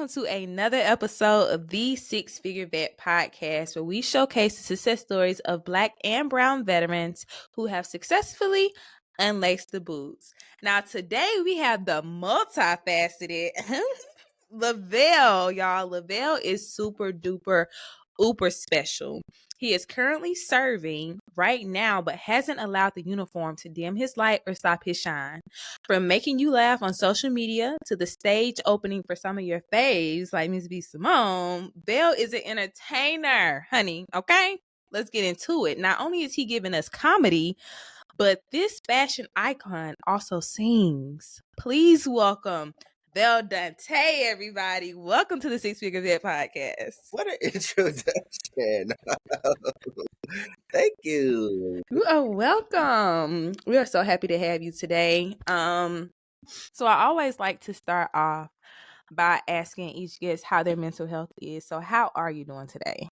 to another episode of the Six Figure Vet podcast, where we showcase the success stories of Black and Brown veterans who have successfully unlaced the boots. Now, today we have the multifaceted Lavelle, y'all. Lavelle is super duper uber special. He is currently serving right now, but hasn't allowed the uniform to dim his light or stop his shine. From making you laugh on social media to the stage opening for some of your faves, like Miss B. Simone, Velle is an entertainer, honey. Okay? Let's get into it. Not only is he giving us comedy, but this fashion icon also sings. Please welcome Lavelle Dontae, everybody. Welcome to the Six Figure Vet podcast. What an introduction. Thank you. You are welcome. We are so happy to have you today. So I always like to start off by asking each guest how their mental health is. So how are you doing today?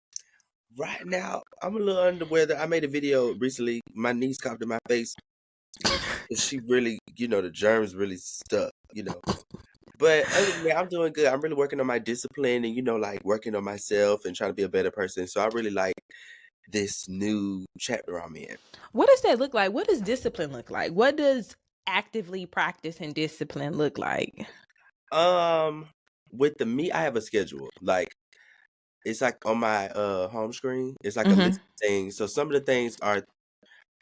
Right now, I'm a little under the weather. I made a video recently. My niece coughed in my face. She really, the germs really stuck, But other than that, I'm doing good. I'm really working on my discipline and, working on myself and trying to be a better person. So I really like this new chapter I'm in. What does that look like? What does discipline look like? What does actively practicing discipline look like? With me, I have a schedule. It's like on my home screen. It's like a list of things. So some of the things are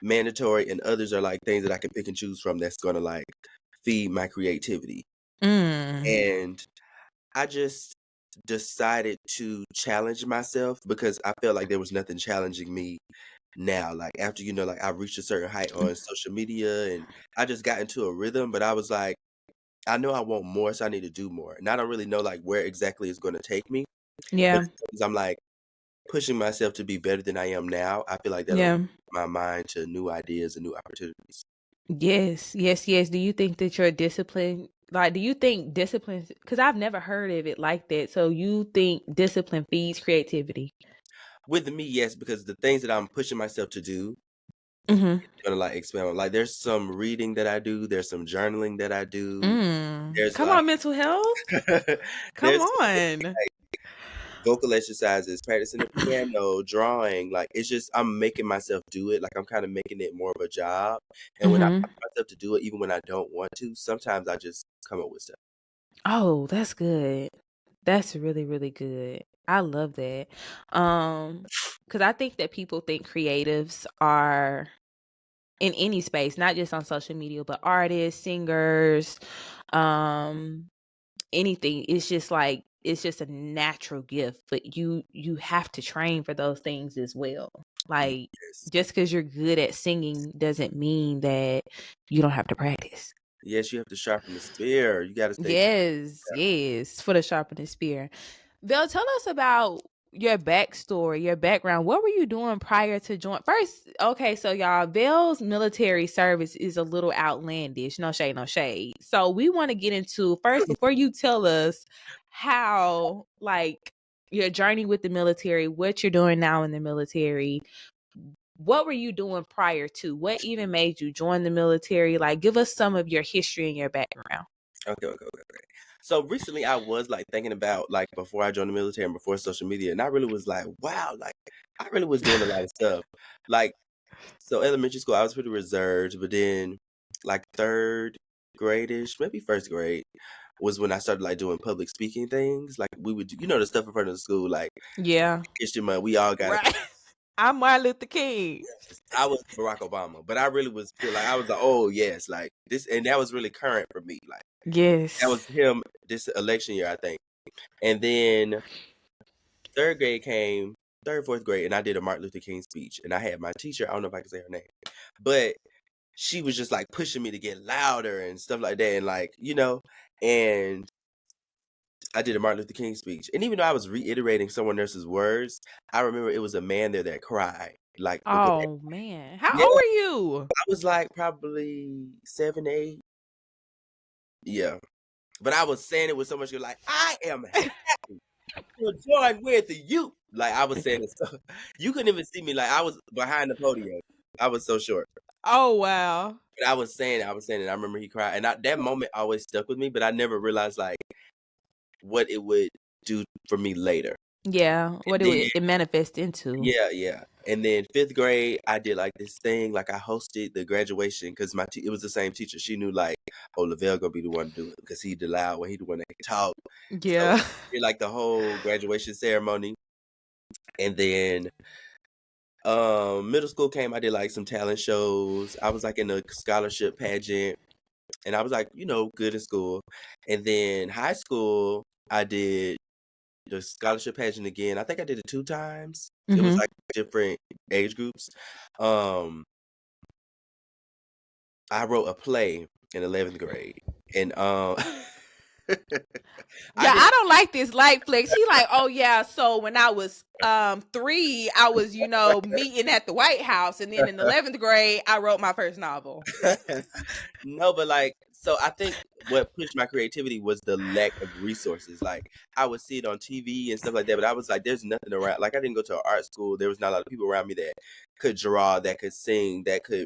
mandatory and others are like things that I can pick and choose from that's gonna like feed my creativity. And I just decided to challenge myself because I felt like there was nothing challenging me now. Like after, I reached a certain height on social media and I just got into a rhythm, but I was like, I know I want more, so I need to do more. And I don't really know like where exactly it's gonna take me. Yeah. But I'm like pushing myself to be better than I am now. I feel like that'll open my mind to new ideas and new opportunities. Yes. Do you think that your discipline, because I've never heard of it like that. So you think discipline feeds creativity? With me, yes, because the things that I'm pushing myself to do, it's gonna like expand. Like there's some reading that I do, there's some journaling that I do. There's Come on, mental health. Come on. Vocal exercises, practicing the piano, drawing. Like it's just I'm making myself do it. Like I'm kind of making it more of a job. And when I find myself to do it, even when I don't want to, sometimes I just come up with stuff. Oh, that's good. That's really, really good. I love that. Because I think that people think creatives are in any space, not just on social media, but artists, singers, anything. It's just a natural gift, but you have to train for those things as well. Like just because you're good at singing doesn't mean that you don't have to practice. Yes, you have to sharpen the spear. You got to stay. Yes, for the sharpening spear. Velle, tell us about your backstory, your background. What were you doing prior to join? First, okay, so y'all, Velle's military service is a little outlandish. No shade, no shade. So we want to get into first before you tell us how, like, your journey with the military, what you're doing now in the military. What were you doing prior to? What even made you join the military? Like, give us some of your history and your background. Okay. So recently I was like thinking about like before I joined the military and before social media, and I really was like, wow, like I really was doing a lot of stuff. Like, so elementary school, I was pretty reserved, but then like third grade-ish, maybe first grade, was when I started like doing public speaking things. Like we would do, the stuff in front of the school, like History Month, we all got right. I'm Martin Luther King. I was Barack Obama, but I really was feel like I was like, oh yes, like this, and that was really current for me. Like yes, that was him this election year, I think. And then third grade came, fourth grade, and I did a Martin Luther King speech, and I had my teacher. I don't know if I can say her name, but she was just like pushing me to get louder and stuff like that, and like and I did a Martin Luther King speech, and even though I was reiterating someone else's words, I remember it was a man there that cried. Like, oh man, how old were you? I was like probably 7, 8. Yeah, but I was saying it with so much like I am happy to join with you. Like I was saying it, so you couldn't even see me. Like I was behind the podium. I was so short. Oh wow! But I was saying it. I remember he cried, and that moment always stuck with me. But I never realized like what it would do for me later. Yeah, what And then, it manifest into. yeah. And then 5th grade, I did like this thing, like I hosted the graduation because it was the same teacher. She knew like, oh, Lavelle gonna be the one to do it because he the loud one, he the one that can talk. So Yeah. did like the whole graduation ceremony. And then middle school came, I did like some talent shows. I was like in a scholarship pageant, and I was like, good in school. And then high school, I did the scholarship pageant again. I think I did it 2 times. It was Mm-hmm. like different age groups. Um, I wrote a play in 11th grade, and I Yeah, did. I don't like this light flex. He like, oh yeah, so when I was 3, I was, meeting at the White House, and then in 11th grade, I wrote my first novel. No, but like, so I think what pushed my creativity was the lack of resources. Like, I would see it on TV and stuff like that, but I was like, there's nothing around. Like, I didn't go to an art school. There was not a lot of people around me that could draw, that could sing, that could,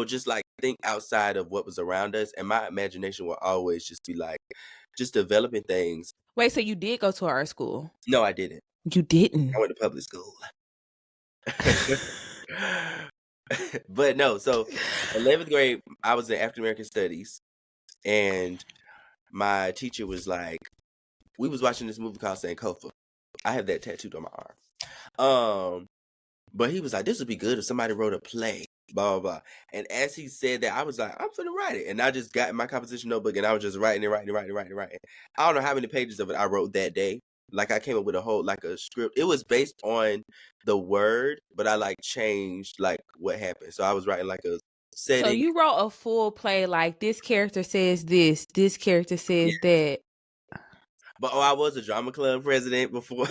just like think outside of what was around us. And my imagination will always just be like, just developing things. Wait, so you did go to art school? No, I didn't. You didn't. I went to public school. But no, so 11th grade, I was in African American Studies, and my teacher was like, we was watching this movie called Sankofa. I have that tattooed on my arm. But he was like, this would be good if somebody wrote a play, blah, blah, blah. And as he said that, I was like, I'm finna write it. And I just got in my composition notebook, and I was just writing. I don't know how many pages of it I wrote that day. Like, I came up with a whole, like, a script. It was based on the word, but I, like, changed, like, what happened. So I was writing, like, a So setting. you wrote a full play, like this character says this character Yeah. says that. But I was a drama club president before.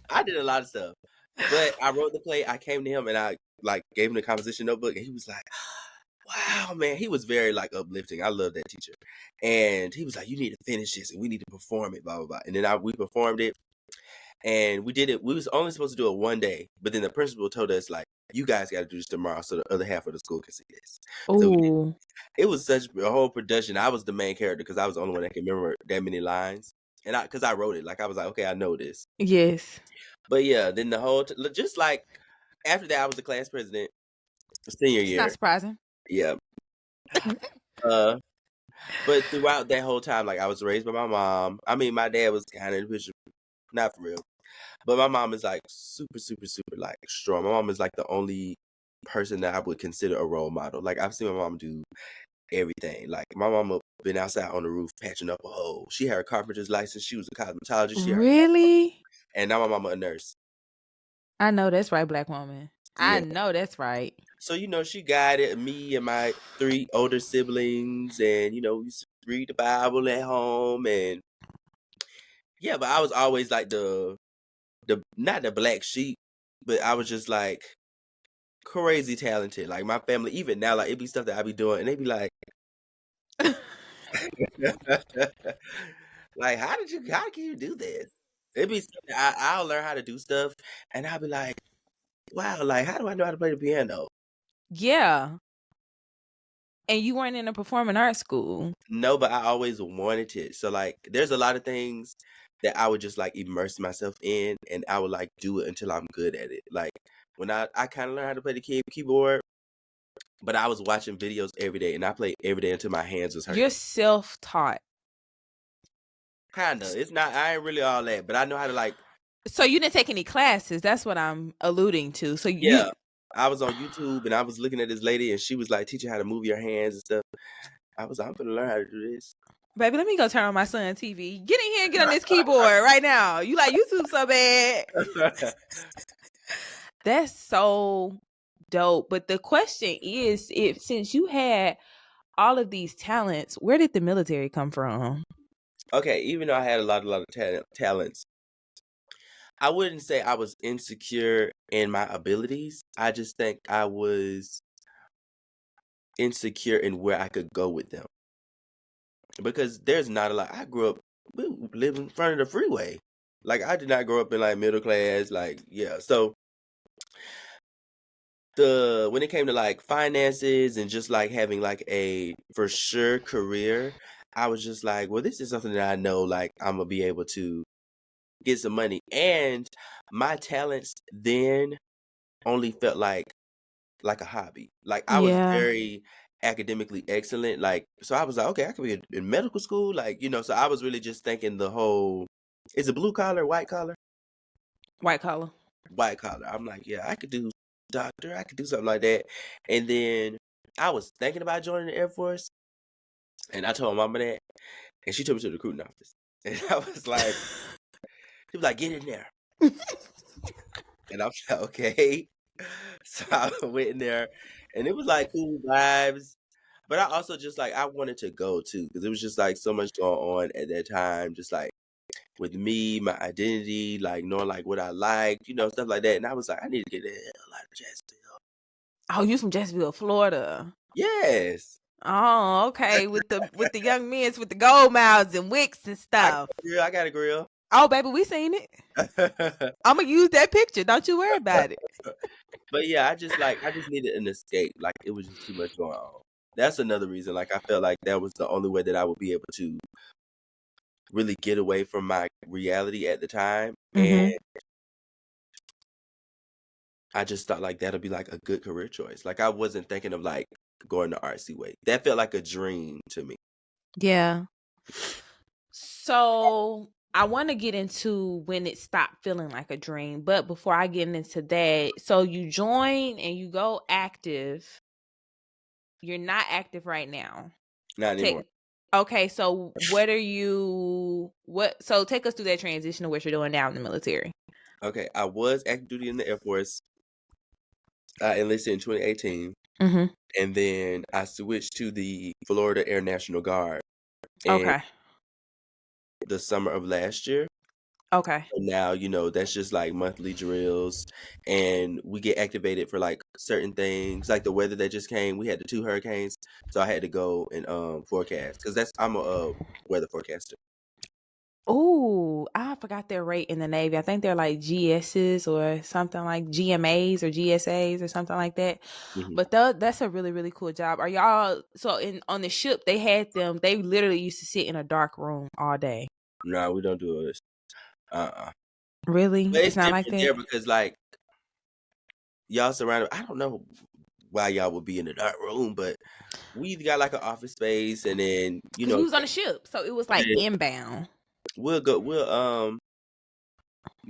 I did a lot of stuff. But I wrote the play. I came to him and I like gave him the composition notebook, and he was like, wow, man. He was very like uplifting. I love that teacher. And he was like, you need to finish this and we need to perform it, blah, blah, blah. And then we performed it, and we did it. We was only supposed to do it one day, but then the principal told us, like, you guys got to do this tomorrow so the other half of the school can see this. So Oh, it was such a whole production. I was the main character because I was the only one that can remember that many lines. And because I wrote it, like, I was like, okay, I know this. yes. But yeah, then the whole, just like, after that, I was the class president senior It's year. not surprising. Yeah. But throughout that whole time, like, I was raised by my mom. I mean, my dad was kind of not for real. But my mom is like super, super, super like strong. My mom is like the only person that I would consider a role model. Like, I've seen my mom do everything. Like, my mama been outside on the roof patching up a hole. She had her carpenter's license. She was a cosmetologist. Really? And now my mama a nurse. I know that's right, Black woman. I Yeah. know that's right. So, she guided me and my 3 older siblings, and, we used to read the Bible at home. And yeah, but I was always like the not the black sheep, but I was just like crazy talented. Like, my family, even now, like, it'd be stuff that I be doing, and they'd be like, like, how can you do this? It'd be stuff that I'll learn how to do stuff, and I'll be like, wow, like, how do I know how to play the piano? Yeah. And you weren't in a performing arts school. No, but I always wanted it. So, like, there's a lot of things that I would just, like, immerse myself in, and I would, like, do it until I'm good at it. Like, when I kind of learned how to play the keyboard, but I was watching videos every day, and I played every day until my hands was hurting. You're self-taught. Kinda. It's not, I ain't really all that, but I know how to, like. So you didn't take any classes. That's what I'm alluding to. So Yeah. I was on YouTube, and I was looking at this lady, and she was like teaching how to move your hands and stuff. I was like, I'm gonna learn how to do this. Baby, let me go turn on my son's TV. Get in here and get on this keyboard right now. You like YouTube so bad. That's so dope. But the question is, if since you had all of these talents, where did the military come from? Okay, even though I had a lot of talents, I wouldn't say I was insecure in my abilities. I just think I was insecure in where I could go with them. Because there's not a lot. I grew up, we lived in front of the freeway. Like, I did not grow up in, like, middle class. Like, yeah. So when it came to, like, finances and just, like, having, like, a for sure career, I was just like, well, this is something that I know, like, I'm gonna be able to get some money. And my talents then only felt like a hobby. Like, I was Yeah. very academically excellent. Like, so I was like, okay, I could be in medical school. Like, so I was really just thinking the whole, is it blue collar, white collar? White collar. White collar. I'm like, yeah, I could do doctor. I could do something like that. And then I was thinking about joining the Air Force, and I told my mama that, and she took me to the recruiting office. And I was like, she was like, get in there. And I was like, okay. So I went in there, and it was like cool vibes. But I also just like I wanted to go too because it was just like so much going on at that time, just like with me, my identity, like knowing like what I like, stuff like that. And I was like, I need to get the hell out of Jacksonville. Oh, you from Jacksonville, Florida. Yes, Oh, okay. With the young men's with the gold mouths and wicks and I got stuff. a grill. I got a grill. Oh, baby, we seen it. I'm gonna use that picture. Don't you worry about it. But yeah, I just needed an escape. Like it was just too much going on. That's another reason. Like I felt like that was the only way that I would be able to really get away from my reality at the time. And I just thought like that'll be like a good career choice. Like I wasn't thinking of like going the artsy way. That felt like a dream to me. Yeah. So I want to get into when it stopped feeling like a dream. But before I get into that, so you join and you go active. You're not active right now. Not anymore. Okay, so so take us through that transition to what you're doing now in the military. Okay, I was active duty in the Air Force. I enlisted in 2018. And then I switched to the Florida Air National Guard in Okay. the summer of last year. Okay. And now, that's just like monthly drills, and we get activated for like certain things, like the weather that just came. We had the 2 hurricanes, so I had to go and forecast because I'm a weather forecaster. Oh, I forgot their rate in the Navy. I think they're like GSs or something like GMAs or GSAs or something like that. But that's a really, really cool job. Are y'all on the ship they had them, they literally used to sit in a dark room all day. No, we don't do this. Really? But It's it's not like different there that? because like y'all surrounded. I don't know why y'all would be in a dark room, but we got like an office space, and then Because we was on a ship, so it was like inbound. we'll go. We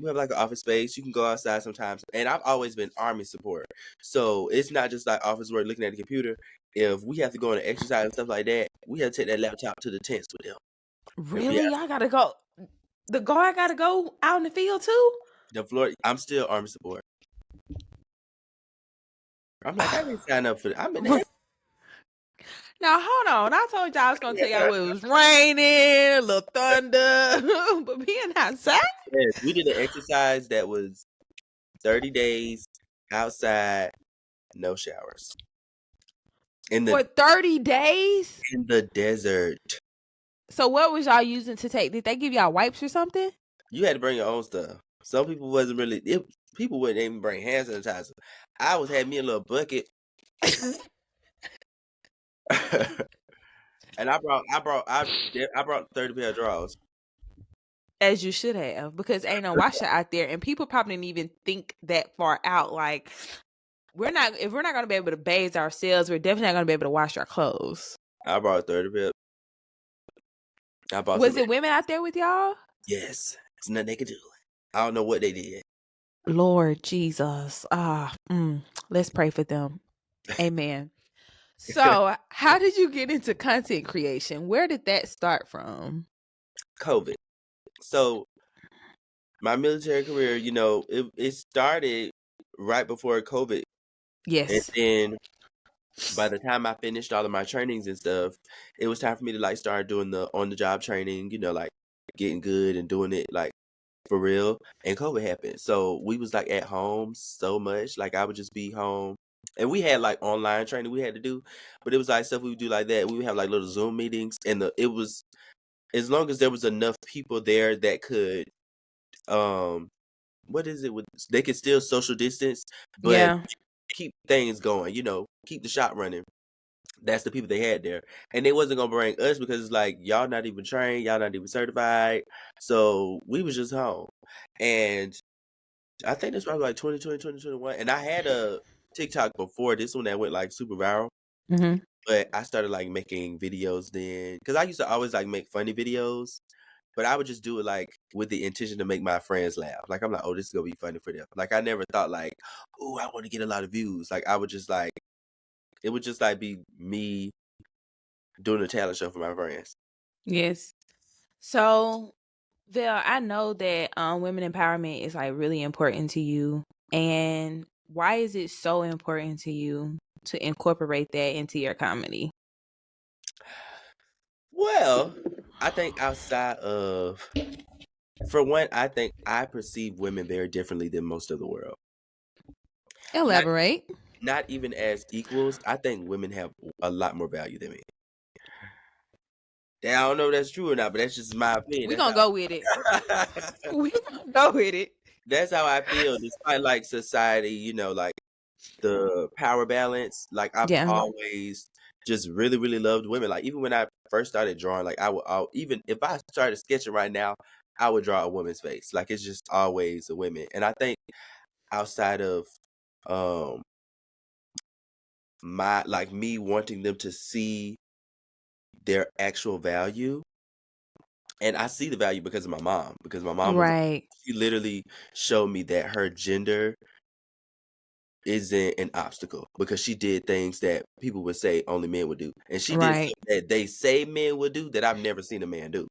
have like an office space. You can go outside sometimes. And I've always been Army support. So it's not just like office work looking at the computer. If we have to go on an exercise and stuff like that, we have to take that laptop to the tents with them. Really? Y'all gotta go. The guard gotta go out in the field too? The floor, I'm still Army support. I'm like, I didn't sign up for that. I'm in the Now hold on. I told y'all I was gonna tell y'all it was raining, a little thunder, but being outside. Yes, we did an exercise that was 30 days outside, no showers. For 30 days? In the desert. So what was y'all using to take? Did they give y'all wipes or something? You had to bring your own stuff. Some people wasn't really. People wouldn't even bring hand sanitizer. I had me a little bucket, and I brought 30 pair of drawers. As you should have, because ain't no washer out there, and people probably didn't even think that far out. Like if we're not gonna be able to bathe ourselves, we're definitely not gonna be able to wash our clothes. I brought 30 pair. Was it women out there with y'all? Yes, there's nothing they could do. I don't know what they did. Lord Jesus, let's pray for them. Amen. So, how did you get into content creation? Where did that start from? COVID. So, my military career, it started right before COVID. Yes. And then by the time I finished all of my trainings and stuff, it was time for me to like start doing the on-the-job training, like getting good and doing it like for real. And COVID happened. So we was like at home so much. Like I would just be home. And we had like online training we had to do, but it was like stuff we would do like that. We would have like little Zoom meetings, and it was as long as there was enough people there that could what is it with they could still social distance, but keep things going, keep the shop running. That's the people they had there. And they wasn't gonna bring us because it's like y'all not even trained, y'all not even certified. So we was just home. And I think that's probably like 2020, 2021. And I had a TikTok before this one that went like super viral. Mm-hmm. But I started like making videos then. Cause I used to always like make funny videos. But I would just do it like with the intention to make my friends laugh. Like I'm like, oh, this is gonna be funny for them. Like I never thought like, oh, I want to get a lot of views. Like I would just like it would just like be me doing a talent show for my friends. Yes. So, Velle, I know that women empowerment is like really important to you. And why is it so important to you to incorporate that into your comedy? Well, I think outside of, for one, I think I perceive women very differently than most of the world. Not Elaborate. not even as equals. I think women have a lot more value than me. Now, I don't know if that's true or not, but that's just my opinion. We're gonna go with it. We're gonna go with it. That's how I feel. Despite like society, you know, like the power balance. Like I've Yeah. always just really, really loved women. Like even when I first started drawing, like I'll even if I started sketching right now, I would draw a woman's face. Like it's just always a women. And I think outside of um my like me wanting them to see their actual value, and I see the value because of my mom. Because my mom was Right. she literally showed me that her gender isn't an obstacle because she did things that people would say only men would do. And she did Right. stuff that they say men would do that I've never seen a man do.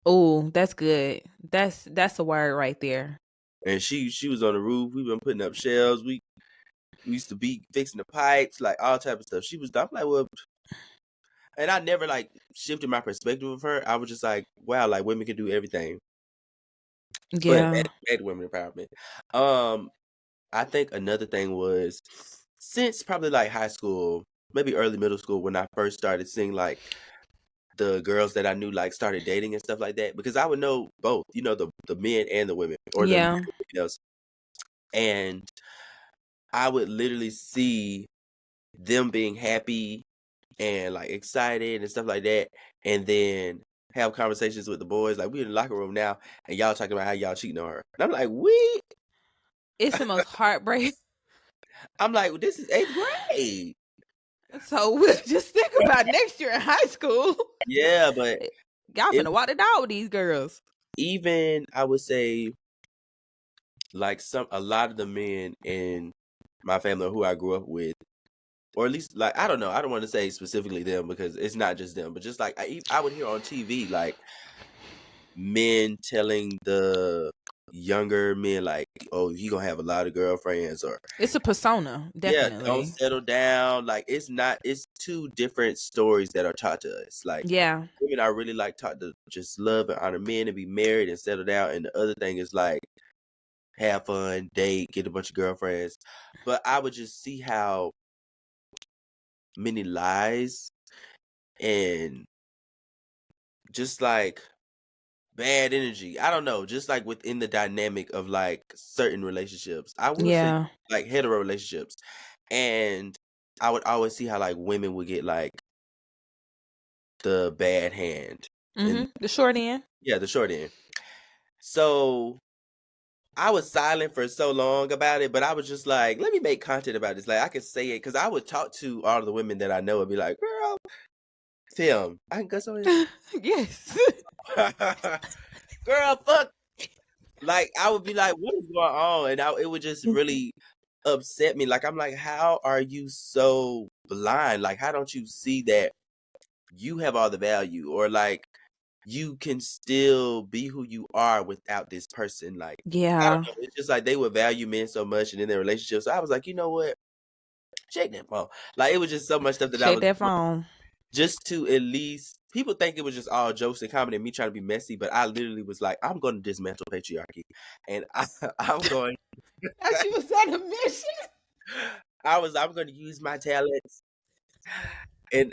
Oh, that's good. That's a word right there. And she was on the roof. We been putting up shelves. We used to be fixing the pipes, like all type of stuff. She was I'm like, well, and I never like shifted my perspective of her. I was just like, wow, like women can do everything. But Yeah. back to women empowerment. I think another thing was since probably like high school, maybe early middle school, when I first started seeing like the girls that I knew like started dating and stuff like that, because I would know both, you know, the men and the women, or the Yeah. females, and I would literally see them being happy and like excited and stuff like that, and then have conversations with the boys like we in the locker room now, and y'all talking about how y'all cheating on her, and I'm like, we, It's the most heartbreaking. I'm like, well, this is 8th grade. So we'll just think about next year in high school. Yeah, but Y'all it finna walk the dog with these girls. even I would say like a lot of the men in my family who I grew up with, or at least like I don't know, I don't want to say specifically them because it's not just them, but just like I would hear on TV like men telling the younger men like, oh, he gonna have a lot of girlfriends, or It's a persona, yeah, don't definitely. settle down. Like it's two different stories that are taught to us. Like Yeah. women are really like taught to just love and honor men and be married and settle down, and the other thing is like have fun, date, get a bunch of girlfriends. But I would just see how many lies and just like bad energy. I don't know, just like within the dynamic of like certain relationships. I will say Yeah. like hetero relationships. And I would always see how like women would get like the bad hand. And The short end. yeah, the short end. So I was silent for so long about it, but I was just like, let me make content about this. Like I could say it because I would talk to all of the women that I know and be like, girl, film. I can cuss on here. Yes. Girl, fuck. Like I would be like, what is going on? And it would just really upset me. Like I'm like, how are you so blind? Like how don't you see that you have all the value, or like you can still be who you are without this person? Like I don't Yeah. know. It's just like they would value men so much and in their relationships. So I was like, you know what? Shake that phone. Like it was just so much stuff that I Shake was that doing phone. just to at least people think it was just all jokes and comedy and me trying to be messy, but I literally was like, I'm going to dismantle patriarchy, and I'm going. Now she was on a mission. I'm going to use my talents and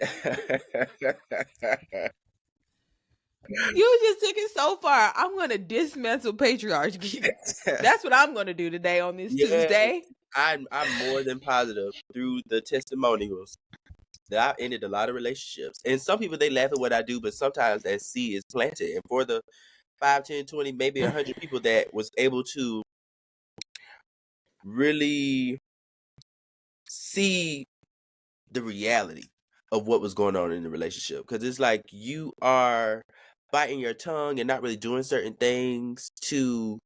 You just took it so far. I'm gonna dismantle patriarchy. That's what I'm gonna do today on this yeah, Tuesday. I'm more than positive through the testimonials that I ended a lot of relationships. And some people, they laugh at what I do, but sometimes that seed is planted. And for the 5, 10, 20, maybe 100 people that was able to really see the reality of what was going on in the relationship. Because it's like you are biting your tongue and not really doing certain things to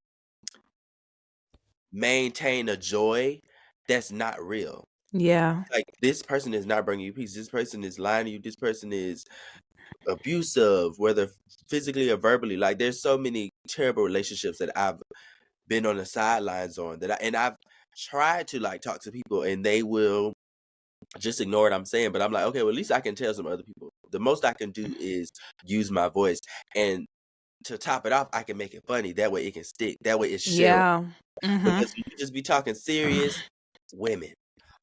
maintain a joy that's not real. Yeah. Like, this person is not bringing you peace. This person is lying to you. This person is abusive, whether physically or verbally. Like, there's so many terrible relationships that I've been on the sidelines on I've tried to like talk to people and they will just ignore what I'm saying. But I'm like, okay, well, at least I can tell some other people. The most I can do is use my voice. And to top it off, I can make it funny. That way it can stick. That way it's shareable. Yeah. Because you just be talking serious women.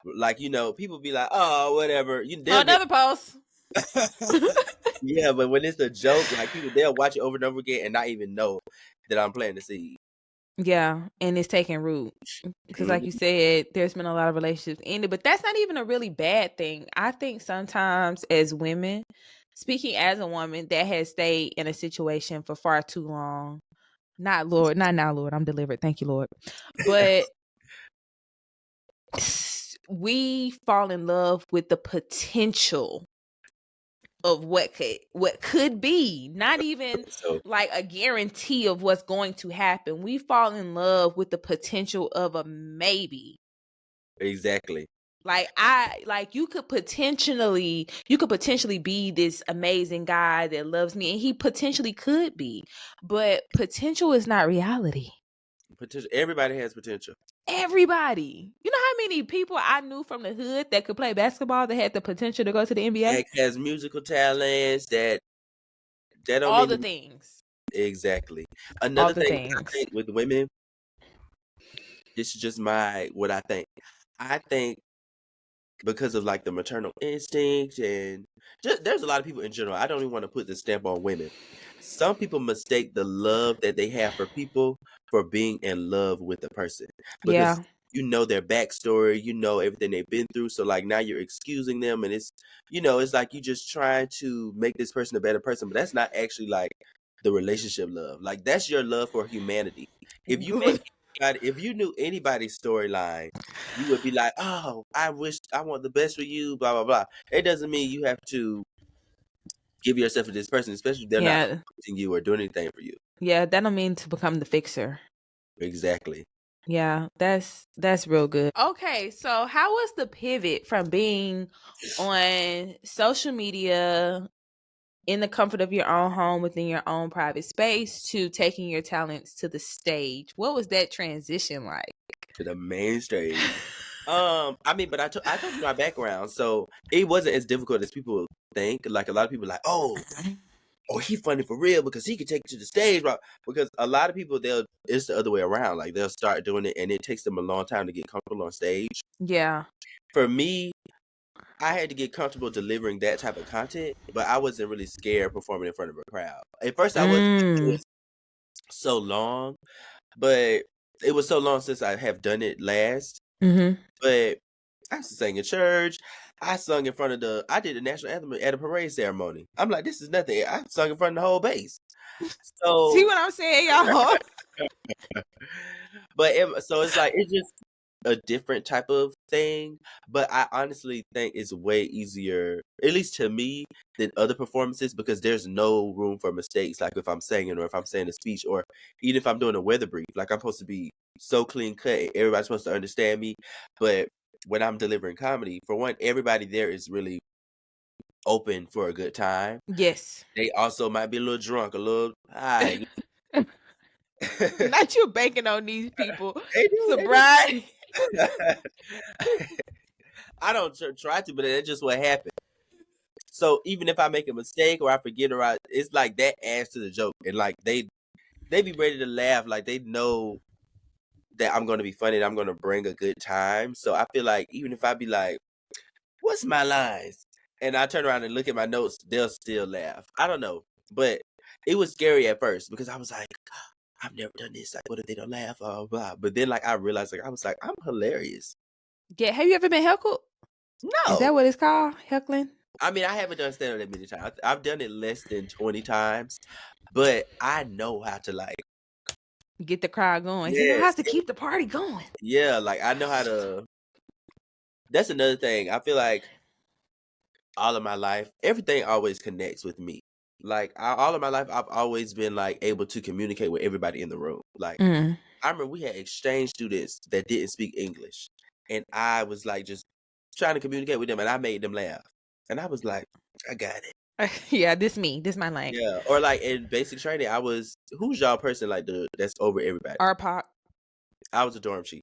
Like, people be like, oh, whatever. They'll get Another post. yeah, but when it's a joke, like people, they'll watch it over and over again and not even know that I'm planting the seed. Yeah, and it's taking root. Because like you said, there's been a lot of relationships ended, but that's not even a really bad thing. I think sometimes as women, speaking as a woman that has stayed in a situation for far too long, not now, Lord, I'm delivered. Thank you, Lord. But we fall in love with the potential of what could be, not even So like a guarantee of what's going to happen. We fall in love with the potential of a maybe. exactly. Like you could potentially be this amazing guy that loves me, and he potentially could be, but potential is not reality. Potential. Everybody has potential. Everybody, you know how many people I knew from the hood that could play basketball that had the potential to go to the NBA? That has musical talents. That don't All mean the things. exactly. All Another the thing I things. think with women, this is just what I think. I think because of like the maternal instinct and there's a lot of people in general. I don't even want to put the stamp on women. Some people mistake the love that they have for people for being in love with the person because Yeah. you know their backstory, you know everything they've been through. So like now you're excusing them, and it's like you just trying to make this person a better person, but that's not actually like the relationship love. Like that's your love for humanity. If you met if you knew anybody's storyline, you would be like, oh, I want the best for you, blah, blah, blah. It doesn't mean you have to give yourself to this person, especially if they're not Yeah. approaching you or doing anything for you. Yeah, that don't mean to become the fixer. Exactly. Yeah, that's real good. Okay, so how was the pivot from being on social media in the comfort of your own home within your own private space to taking your talents to the stage? What was that transition like? To the main stage. I mean, but I told you my background, so it wasn't as difficult as people think. Like a lot of people are like, oh, he funny for real because he could take it to the stage, bro. Because a lot of people it's the other way around. Like they'll start doing it and it takes them a long time to get comfortable on stage. Yeah. For me, I had to get comfortable delivering that type of content, but I wasn't really scared performing in front of a crowd. At first I was it Mm. was so long, but it was so long since I have done it last. Mm-hmm. But I sang in church. I sung in front of I did the national anthem at a parade ceremony. I'm like, this is nothing. I sung in front of the whole base. See So, what I'm saying, y'all? so it's like, it's just a different type of thing. But I honestly think it's way easier, at least to me, than other performances because there's no room for mistakes. Like if I'm singing or if I'm saying a speech or even if I'm doing a weather brief, like I'm supposed to be so clean cut and everybody's supposed to understand me. But when I'm delivering comedy, for one, everybody there is really open for a good time. Yes. They also might be a little drunk, a little high. Not you banking on these people. They do. Sobriety. I don't try to, but that's just what happened. So even if I make a mistake or I forget it's like that adds to the joke, and like they be ready to laugh, like they know that I'm gonna be funny and I'm gonna bring a good time. So I feel like even if I be like, "What's my lines?" and I turn around and look at my notes, they'll still laugh. I don't know, but it was scary at first because I was like, I've never done this. Like, what if they don't laugh? Blah, blah. But then, like, I realized, like, I was like, I'm hilarious. Yeah. Have you ever been heckled? Is No. that what it's called? Heckling? I mean, I haven't done stand-up that many times. I've done it less than 20 times, but I know how to like Get the crowd going. He know how yes, to keep the party going. yeah, like I know how to. That's another thing. I feel like all of my life, everything always connects with me. Like all of my life, I've always been like able to communicate with everybody in the room. Like Mm. I remember we had exchange students that didn't speak English, and I was like just trying to communicate with them, and I made them laugh, and I was like, I got it. Yeah, this me. This my lane. Yeah, or like in basic training, I was who's y'all person like that's over everybody. RPOC. I was a dorm chief.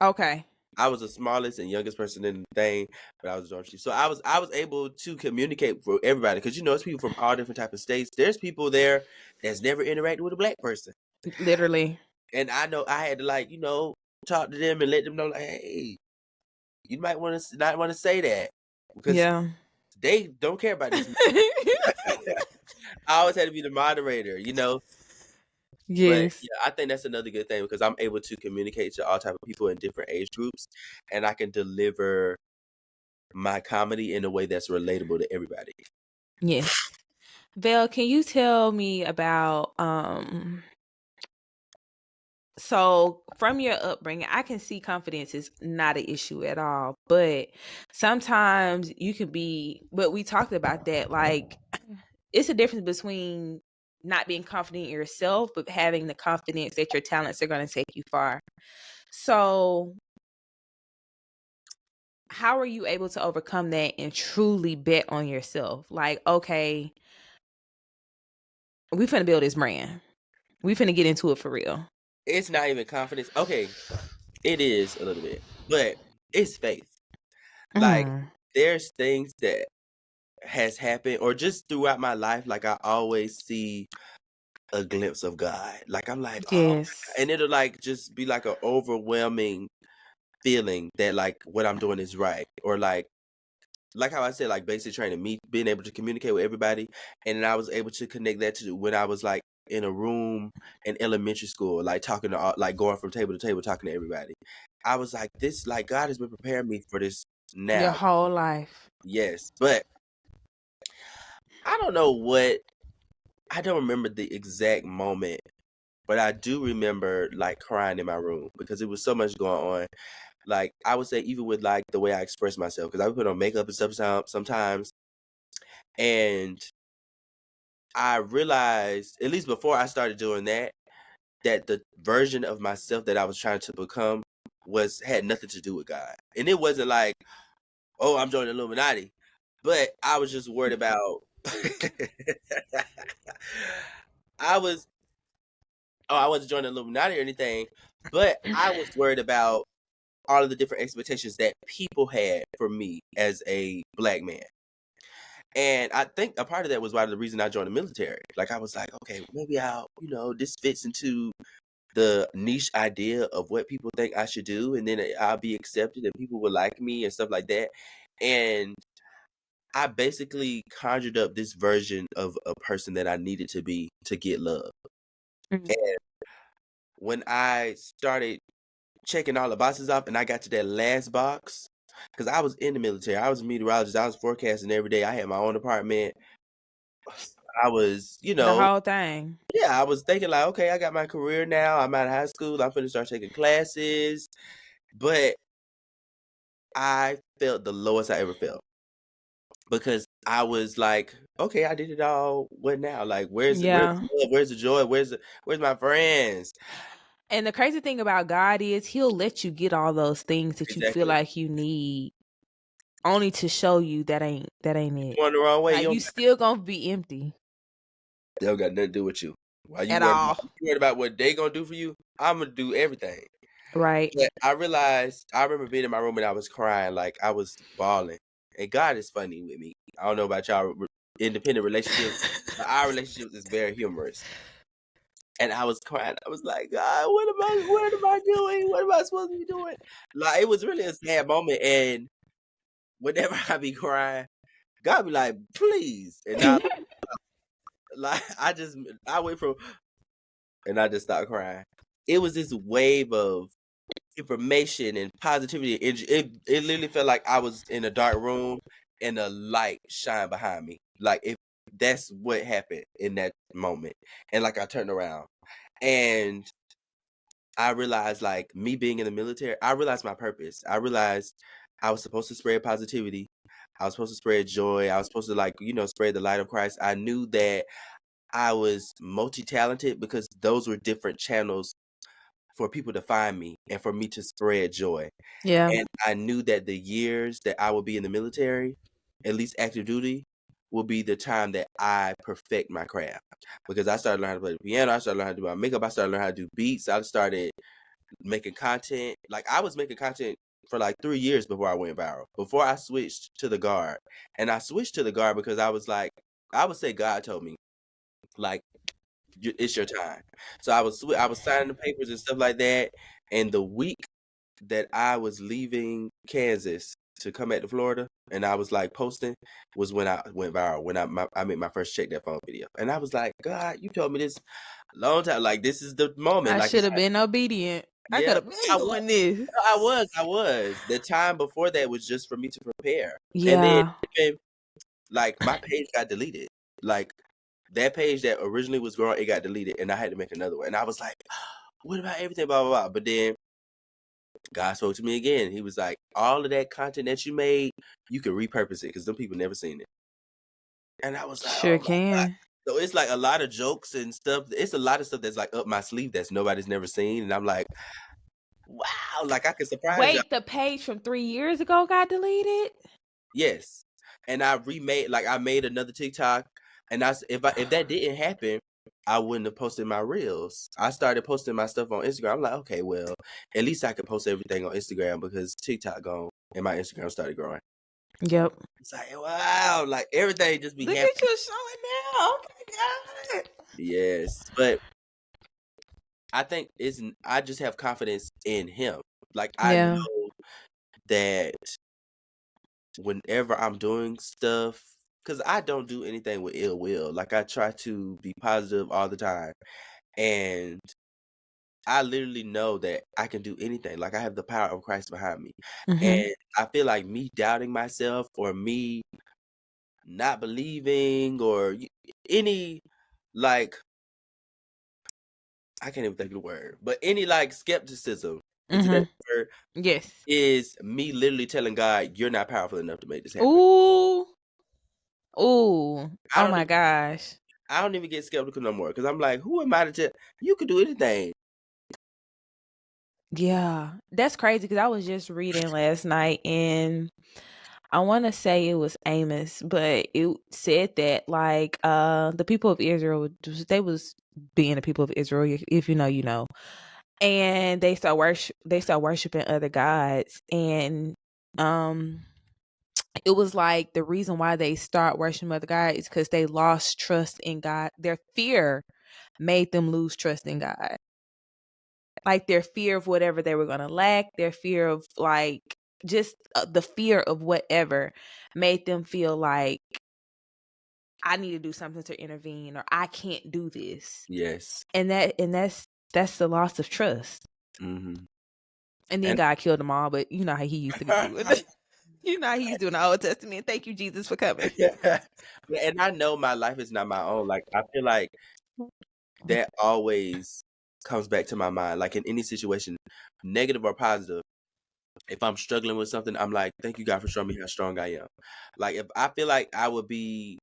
Okay. I was the smallest and youngest person in the thing, but I was a dorm chief. So I was able to communicate with everybody because it's people from all different type of states. There's people there that's never interacted with a black person, Literally. and I know I had to like talk to them and let them know like, hey, you might want to not want to say that because Yeah. they don't care about this. I always had to be the moderator, But Yes. yeah, I think that's another good thing because I'm able to communicate to all type of people in different age groups, and I can deliver my comedy in a way that's relatable to everybody. Yes. Velle, can you tell me about so from your upbringing, I can see confidence is not an issue at all, but sometimes you can be, but we talked about that, like it's a difference between not being confident in yourself, but having the confidence that your talents are going to take you far. So how are you able to overcome that and truly bet on yourself? Like, okay, we finna build this brand. We finna get into it for real. It's not even confidence. Okay, it is a little bit, but it's faith. Like Mm. there's things that has happened, or just throughout my life, like I always see a glimpse of God. Like I'm like, oh my God. Yes. And it'll like just be like an overwhelming feeling that like what I'm doing is right, or like how I said, like basic training, me being able to communicate with everybody, and then I was able to connect that to when I was like in a room in elementary school, like talking to like going from table to table, talking to everybody. I was like, this, like God has been preparing me for this Your now. whole life. Yes, but I don't know what. I don't remember the exact moment, but I do remember like crying in my room because it was so much going on. Like I would say, even with like the way I express myself, because I would put on makeup and stuff sometimes, and I realized, at least before I started doing that, that the version of myself that I was trying to become had nothing to do with God. And it wasn't like, oh, I'm joining the Illuminati. But I was just worried about I was I wasn't joining the Illuminati or anything, but I was worried about all of the different expectations that people had for me as a black man. And I think a part of that was why the reason I joined the military. Like I was like, okay, maybe this fits into the niche idea of what people think I should do, and then I'll be accepted and people will like me and stuff like that. And I basically conjured up this version of a person that I needed to be to get love. Mm. And when I started checking all the boxes off and I got to that last box, because I was in the military, I was a meteorologist, I was forecasting every day, I had my own apartment. I was, The whole thing. yeah, I was thinking like, okay, I got my career now. I'm out of high school. I'm finna start taking classes. But I felt the lowest I ever felt because I was like, okay, I did it all. What now? Like, where's the Yeah. love? Where's the joy? Where's my friends? And the crazy thing about God is he'll let you get all those things that you feel Exactly. like you need only to show you that ain't it. Going the wrong way. Like you still gonna be empty They don't got nothing to do with you. While at all. you worried about what they gonna do for you, I'm gonna do everything. Right. But I realized, I remember being in my room and I was crying, like I was bawling. And God is funny with me. I don't know about y'all independent relationships, but our relationship is very humorous. And I was crying. I was like, God, what am I doing? What am I supposed to be doing? Like it was really a sad moment. And whenever I be crying, God be like, please. And I like I went from and I just started crying. It was this wave of information and positivity. It literally felt like I was in a dark room and a light shined behind me. Like if that's what happened in that moment. And like I turned around and I realized like me being in the military, I realized my purpose. I realized I was supposed to spread positivity. I was supposed to spread joy. I was supposed to like, spread the light of Christ. I knew that I was multi-talented because those were different channels for people to find me and for me to spread joy. Yeah. And I knew that the years that I would be in the military, at least active duty, will be the time that I perfect my craft. Because I started learning how to play the piano, I started learning how to do my makeup, I started learning how to do beats, I started making content. Like I was making content for like 3 years before I went viral. Before I switched to the guard. And I switched to the guard because I was like, I would say God told me, like, it's your time. So I was signing the papers and stuff like that. And the week that I was leaving Kansas to come back to Florida, and I was like posting, was when I went viral. When I made my first check that phone video, and I was like, God, you told me this a long time. Like this is the moment. I Like should have been obedient. I could yeah, have been I was. doing this. I was. The time before that was just for me to prepare, and then Yeah. even, like my page got deleted. Like that page that originally was growing, it got deleted, and I had to make another one. And I was like, what about everything? Blah blah blah. But then God spoke to me again. He was like, all of that content that you made, you can repurpose it because them people never seen it. And I was like, Sure oh my God. can. So it's like a lot of jokes and stuff. It's a lot of stuff that's like up my sleeve that's nobody's never seen. And I'm like, wow, like I can surprise y'all. Wait, the page from 3 years ago got deleted? Yes. And I remade, like I made another TikTok. And if that didn't happen, I wouldn't have posted my reels. I started posting my stuff on Instagram. I'm like, okay, well, at least I could post everything on Instagram because TikTok gone and my Instagram started growing. Yep. It's like, wow, like everything just be Look happening. at you showing now. Okay, God. Yes. But I think I just have confidence in him. Like I Yeah. know that whenever I'm doing stuff, because I don't do anything with ill will. Like I try to be positive all the time. And I literally know that I can do anything. Like I have the power of Christ behind me. Mm-hmm. And I feel like me doubting myself or me not believing or any, like, I can't even think of the word, but any like skepticism, is it that Mm-hmm. word, Yes. is me literally telling God, you're not powerful enough to make this happen. Ooh. Ooh. I Oh don't my even gosh. I don't even get skeptical no more because I'm like, who am I to tell you could do anything? Yeah. That's crazy because I was just reading last night and I want to say it was Amos, but it said that like the people of Israel, they was being the people of Israel, if you know, you know. And they start worshiping other gods, and um it was like the reason why they start worshiping other gods is because they lost trust in God. Their fear made them lose trust in God. Like their fear of whatever they were going to lack, their fear of like just the fear of whatever made them feel like I need to do something to intervene or I can't do this. Yes. And that's the loss of trust. Mm-hmm. And then And God killed them all, but you know how he used to do it. You know how he used to do in the Old Testament. Thank you, Jesus, for coming. yeah. And I know my life is not my own. Like I feel like that always comes back to my mind. Like in any situation, negative or positive, if I'm struggling with something, I'm like, thank you God for showing me how strong I am. Like if I feel like I would be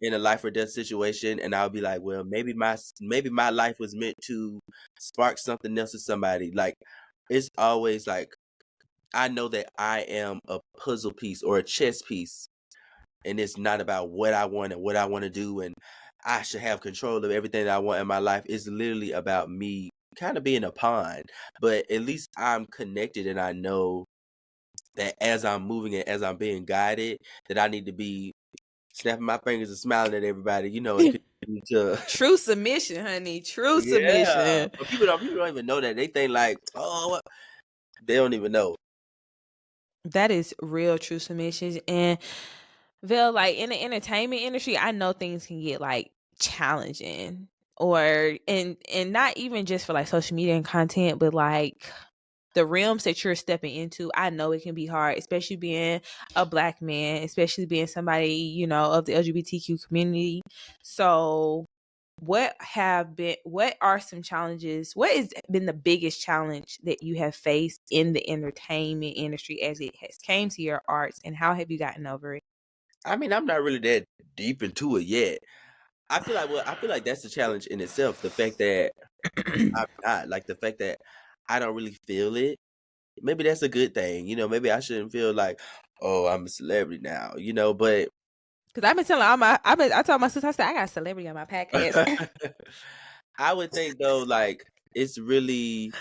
in a life or death situation and I'll be like, well, maybe my life was meant to spark something else to somebody. Like it's always like I know that I am a puzzle piece or a chess piece and it's not about what I want and what I want to do and I should have control of everything that I want in my life. It's literally about me kind of being a pawn, but at least I'm connected and I know that as I'm moving and as I'm being guided, that I need to be snapping my fingers and smiling at everybody, and continue to True submission, honey. True yeah. submission. But people don't even know that. They think like, oh, what? They don't even know. That is real true submissions. And Velle, like in the entertainment industry, I know things can get like challenging. Or and not even just for like social media and content, but like the realms that you're stepping into, I know it can be hard, especially being a Black man, especially being somebody, you know, of the LGBTQ community. So what are some challenges? What has been the biggest challenge that you have faced in the entertainment industry as it has came to your arts, and how have you gotten over it? I mean, I'm not really that deep into it yet. I feel like that's the challenge in itself. The fact that I'm not, like the fact that I don't really feel it. Maybe that's a good thing, you know. Maybe I shouldn't feel like, oh, I'm a celebrity now, you know. But Because I've been telling all my, I told my sister, I said I got a celebrity on my podcast. I would think though, like it's really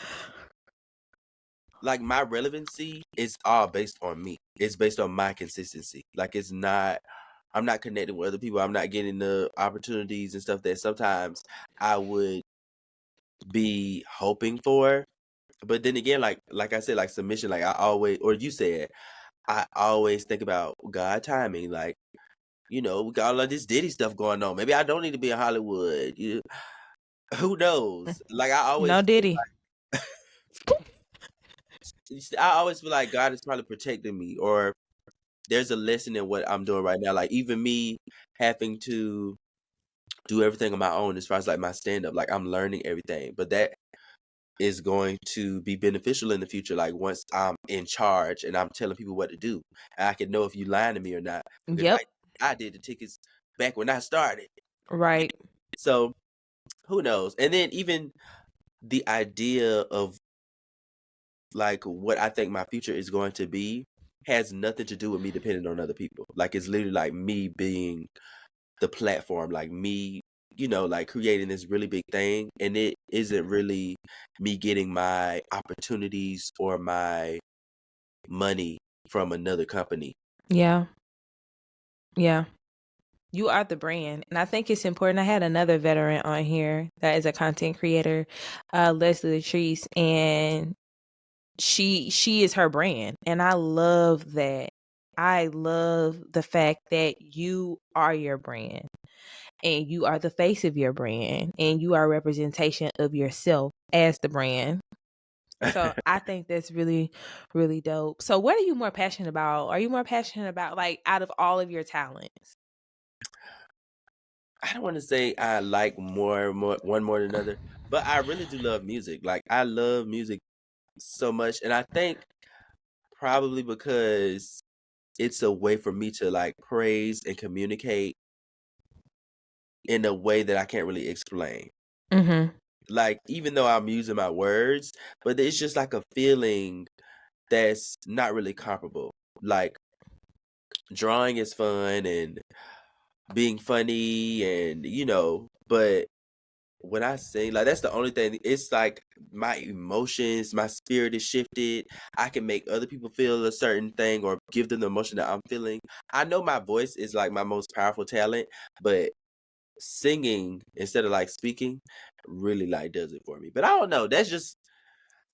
like my relevancy is all based on me. It's based on my consistency. Like it's not. I'm not connecting with other people. I'm not getting the opportunities and stuff that sometimes I would be hoping for. But then again, like I said, like submission, like I always, or you said, I always think about God timing. Like, you know, we got all of this Diddy stuff going on. Maybe I don't need to be in Hollywood. Who knows? Like I No always feel Diddy. I always feel like God is probably protecting me, or there's a lesson in what I'm doing right now. Like even me having to do everything on my own as far as like my stand up, like I'm learning everything. But that is going to be beneficial in the future. Like once I'm in charge and I'm telling people what to do, and I can know if you lying to me or not because Yep. I did the tickets back when I started. Right. So who knows? And then even the idea of like what I think my future is going to be has nothing to do with me depending on other people. Like it's literally like me being the platform, like me, you know, like creating this really big thing. And it isn't really me getting my opportunities or my money from another company. Yeah. Yeah. You are the brand. And I think it's important. I had another veteran on here that is a content creator, Leslie Latrice, and she is her brand. And I love that. I love the fact that you are your brand and you are the face of your brand and you are a representation of yourself as the brand. So I think that's really, really dope. So what are you more passionate about? Are you more passionate about, like, out of all of your talents? I don't want to say I like one more than another, but I really do love music. Like I love music so much, and I think probably because it's a way for me to like praise and communicate in a way that I can't really explain. Mm-hmm. Like even though I'm using my words, but it's just like a feeling that's not really comparable. Like drawing is fun and being funny and you know, but when I sing, like that's the only thing. It's like my emotions, my spirit is shifted. I can make other people feel a certain thing or give them the emotion that I'm feeling. I know my voice is like my most powerful talent, but singing instead of like speaking really like does it for me. But I don't know. That's just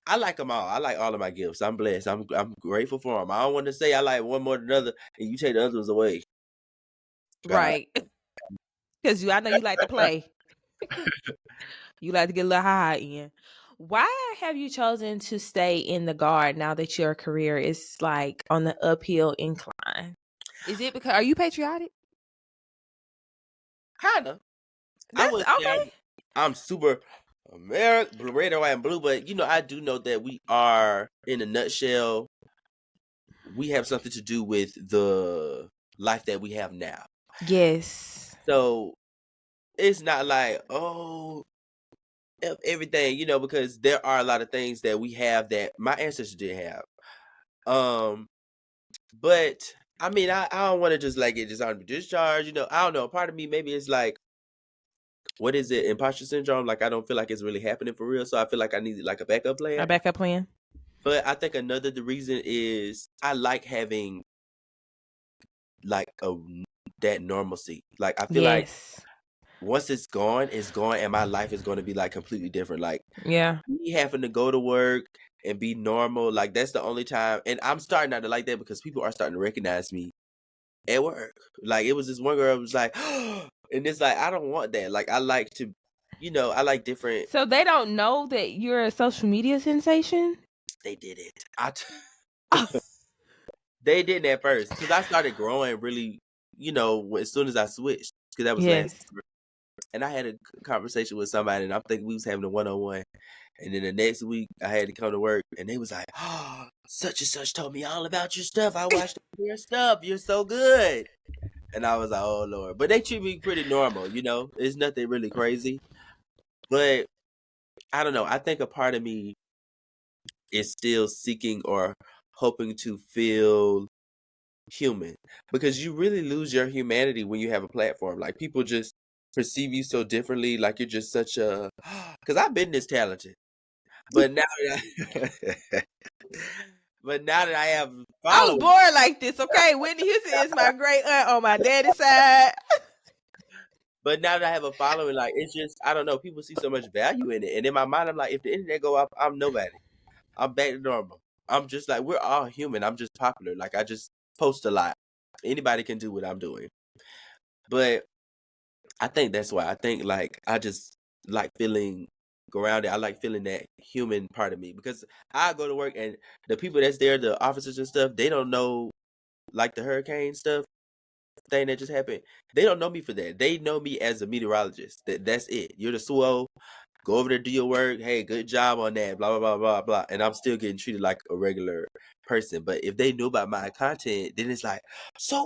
I like them all. I like all of my gifts. I'm blessed. I'm grateful for them. I don't want to say I like one more than another, and you take the other ones away. God. Right. Because I know you like to play. You like to get a little high in. Why have you chosen to stay in the guard now that your career is like on the uphill incline? Is it because, are you patriotic? Kinda. I That's would say okay. I'm super American, blue, red, and white, and blue, but you know, I do know that we are, in a nutshell, we have something to do with the life that we have now. Yes. So it's not like, oh, everything, you know, because there are a lot of things that we have that my ancestors didn't have. Um, but I mean, I don't want to just like get dishonorably discharged, you know. I don't know. Part of me maybe it's like, what is it, imposter syndrome? Like I don't feel like it's really happening for real, so I feel like I need like a backup A plan. backup plan? But I think another the reason is I like having like that normalcy. Like I feel like Yes. once it's gone, and my life is going to be like completely different. Like Yeah. me having to go to work and be normal, like that's the only time. And I'm starting not to like that because people are starting to recognize me at work. Like it was this one girl who was like, and it's like I don't want that. Like I like to, you know, I like different. So they don't know that you're a social media sensation? They did it. Oh, They didn't at first because I started growing really, as soon as I switched because that was last yes. summer. And I had a conversation with somebody, and I'm thinking we was having a one-on-one. And then the next week, I had to come to work, and they was like, "Oh, such and such told me all about your stuff. I watched your stuff. You're so good." And I was like, "Oh Lord," but they treat me pretty normal. It's nothing really crazy. But I don't know. I think a part of me is still seeking or hoping to feel human because you really lose your humanity when you have a platform. Like people just perceive you so differently. Like you're just such a. Because I've been this talented, but now that but now that I have I was followers, born like this, okay? Whitney Houston is my great aunt on my daddy's side. but now that I have a following, like it's just I don't know. People see so much value in it, and in my mind, I'm like, if the internet go up, I'm nobody. I'm back to normal. I'm just like we're all human. I'm just popular. Like I just post a lot. Anybody can do what I'm doing, but I think that's why. I think like I just like feeling grounded. I like feeling that human part of me because I go to work and the people that's there, the officers and stuff, they don't know like the hurricane stuff thing that just happened. They don't know me for that. They know me as a meteorologist. That's it. You're the swell. Go over there, do your work. Hey, good job on that. Blah blah blah blah blah. And I'm still getting treated like a regular person. But if they knew about my content, then it's like, so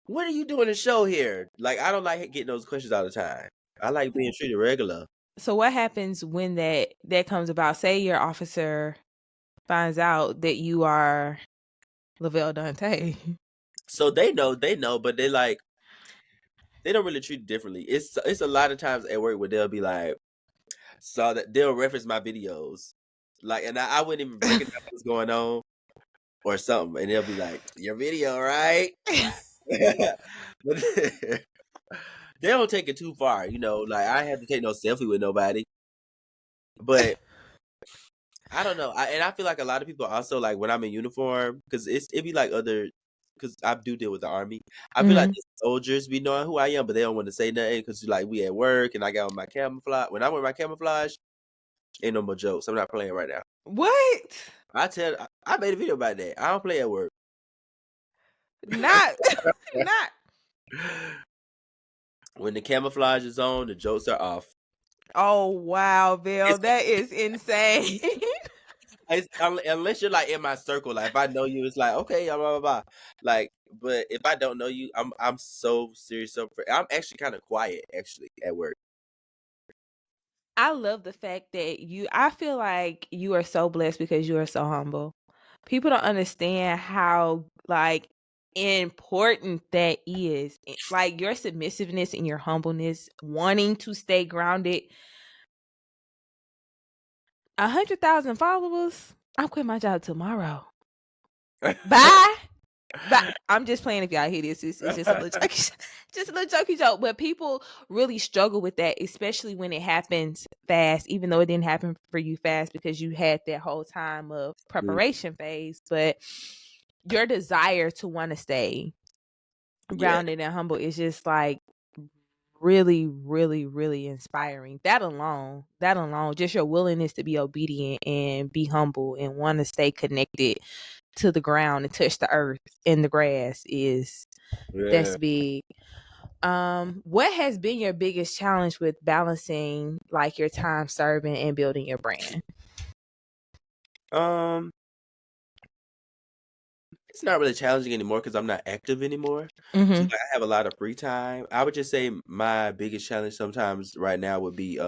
what are you doing a show here? Like I don't like getting those questions all the time. I like being treated regular. So what happens when that comes about? Say your officer finds out that you are Lavelle Dontae. So they know, but they don't really treat it differently. It's a lot of times at work where they'll be like, so that they'll reference my videos, like, and I wouldn't even recognize what's going on or something, and they'll be like, your video, right? But they don't take it too far, Like I have to take no selfie with nobody, but I don't know. And I feel like a lot of people also like when I'm in uniform because it be like other because I do deal with the army. I feel like Mhm. the soldiers be knowing who I am, but they don't want to say nothing because like we at work and I got on my camouflage. When I wear my camouflage, ain't no more jokes. I'm not playing right now. What? I made a video about that. I don't play at work. Not not When the camouflage is on, the jokes are off. Oh wow, Velle, It's, that is insane. unless you're like in my circle, like if I know you, it's like okay, blah blah blah. Like, but if I don't know you, I'm so serious. I'm actually kind of quiet actually at work. I love the fact that I feel like you are so blessed because you are so humble. People don't understand how like important that is. Like your submissiveness and your humbleness, wanting to stay grounded. 100,000 followers. I'm quitting my job tomorrow. Bye. But I'm just playing if y'all hear this. It's just a little jokey, just a little jokey joke. But people really struggle with that, especially when it happens fast, even though it didn't happen for you fast because you had that whole time of preparation phase. But your desire to want to stay Yeah, grounded and humble is just like really, really, really inspiring. That alone, just your willingness to be obedient and be humble and want to stay connected to the ground and touch the earth and the grass yeah. that's big. What has been your biggest challenge with balancing like your time serving and building your brand? Um, it's not really challenging anymore because I'm not active anymore. So Mm-hmm. like, I have a lot of free time. I would just say my biggest challenge sometimes right now would be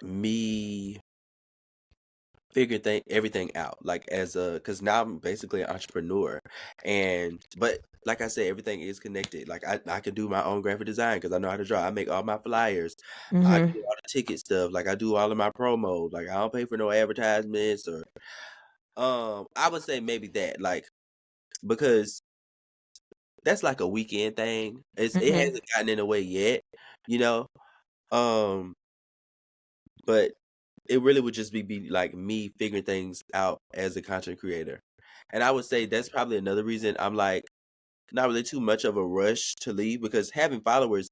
me figure everything out like as a because now I'm basically an entrepreneur but like I said everything is connected like I can do my own graphic design because I know how to draw. I make all my flyers. I Mm-hmm. do all the ticket stuff. Like I do all of my promos. Like I don't pay for no advertisements or I would say maybe that like because that's like a weekend thing. It Mm-hmm. hasn't gotten in the way yet, you know. um but it really would just be like me figuring things out as a content creator. And I would say that's probably another reason I'm like not really too much of a rush to leave because having followers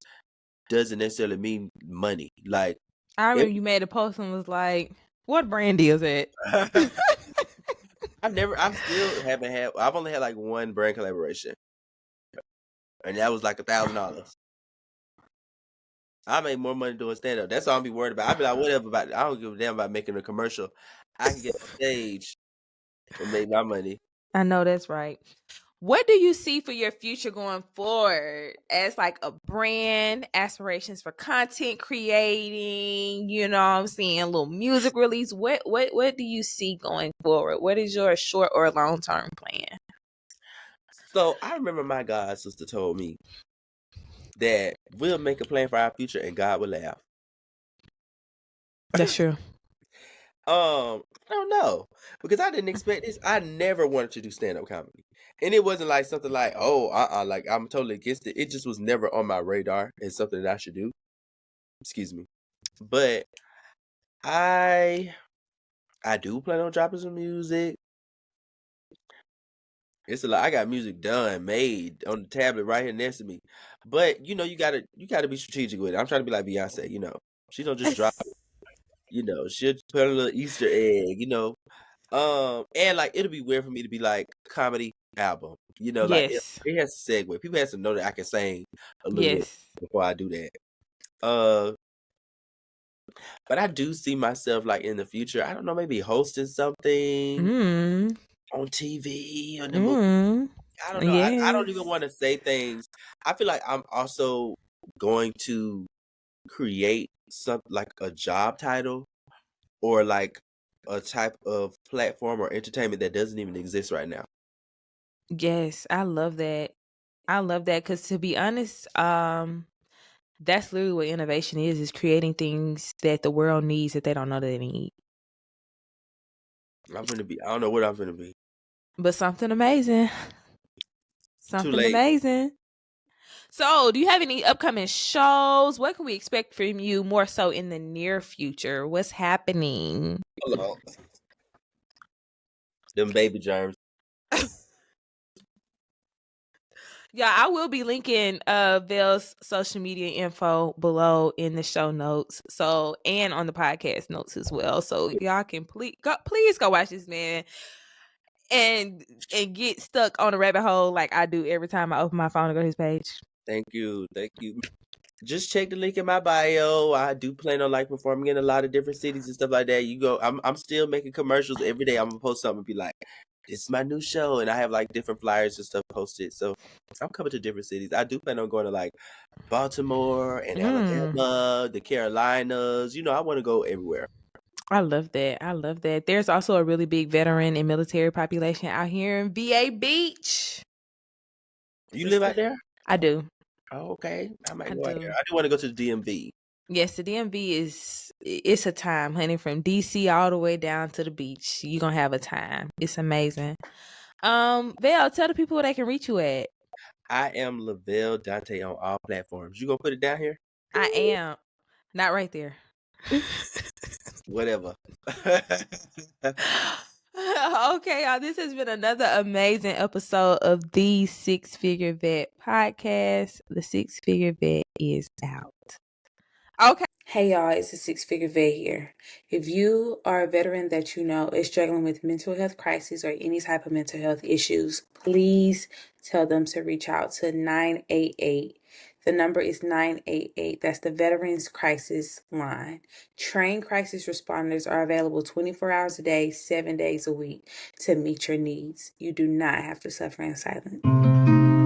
doesn't necessarily mean money. Like I it, remember you made a post and was like, What brand is it? I've only had like one brand collaboration, and that was like $1,000. I made more money doing stand up. That's all I'm be worried about. I'd be like, whatever about it. I don't give a damn about making a commercial. I can get on stage and make my money. I know that's right. What do you see for your future going forward as like a brand, aspirations for content creating, you know what I'm saying, little music release? What do you see going forward? What is your short or long term plan? So I remember my god sister told me that we'll make a plan for our future and God will laugh. That's true. I don't know because I didn't expect this. I never wanted to do stand up comedy, and it wasn't like something like like I'm totally against it. It just was never on my radar as something that I should do. Excuse me, but I do plan on dropping some music. It's a lot. I got music done, made on the tablet right here next to me. But you gotta be strategic with it. I'm trying to be like Beyonce. She don't just drop. She'll put a little Easter egg. And like it'll be weird for me to be like comedy album. Like it, Yes. it has to segue. People have to know that I can sing a little bit Yes. before I do that. Uh, but I do see myself like in the future. I don't know, maybe hosting something Mm. on TV or the movie. Mm. I don't know. I don't even Yes. want to say things. I feel like I'm also going to create some like a job title or like a type of platform or entertainment that doesn't even exist right now. Yes, I love that. I love that because to be honest, that's literally what innovation is creating things that the world needs that they don't know that they need. I'm gonna be. I don't know what I'm gonna be. But something amazing. Too Something late. amazing. So, do you have any upcoming shows? What can we expect from you more so in the near future? What's happening? Hello. Them baby germs. Yeah, I will be linking Velle's social media info below in the show notes. So and on the podcast notes as well. So y'all can please go watch this man and get stuck on a rabbit hole like I do every time I open my phone and go to his page. Thank you. Thank you. Just check the link in my bio. I do plan on like performing in a lot of different cities and stuff like that. You go. I'm still making commercials every day. I'm gonna post something and be like, "This is my new show," and I have like different flyers and stuff posted. So I'm coming to different cities. I do plan on going to like Baltimore and Mm, Alabama, the Carolinas. I want to go everywhere. I love that. I love that. There's also a really big veteran and military population out here in VA Beach. You live out there? I do. Oh, okay. I might I go out there. do. I do want to go to the DMV. Yes, the DMV it's a time, honey, from DC all the way down to the beach. You're gonna have a time. It's amazing. Velle, tell the people where they can reach you at. I am Lavelle Dontae on all platforms. You gonna put it down here? I am. Not right there. Whatever. Okay, y'all. This has been another amazing episode of the Six Figure Vet podcast. The Six Figure Vet is out. Okay. Hey y'all, it's a Six Figure Vet here. If you are a veteran that you know is struggling with mental health crises or any type of mental health issues, please tell them to reach out to 988. The number is 988. That's the Veterans Crisis Line. Trained crisis responders are available 24 hours a day, 7 days a week to meet your needs. You do not have to suffer in silence.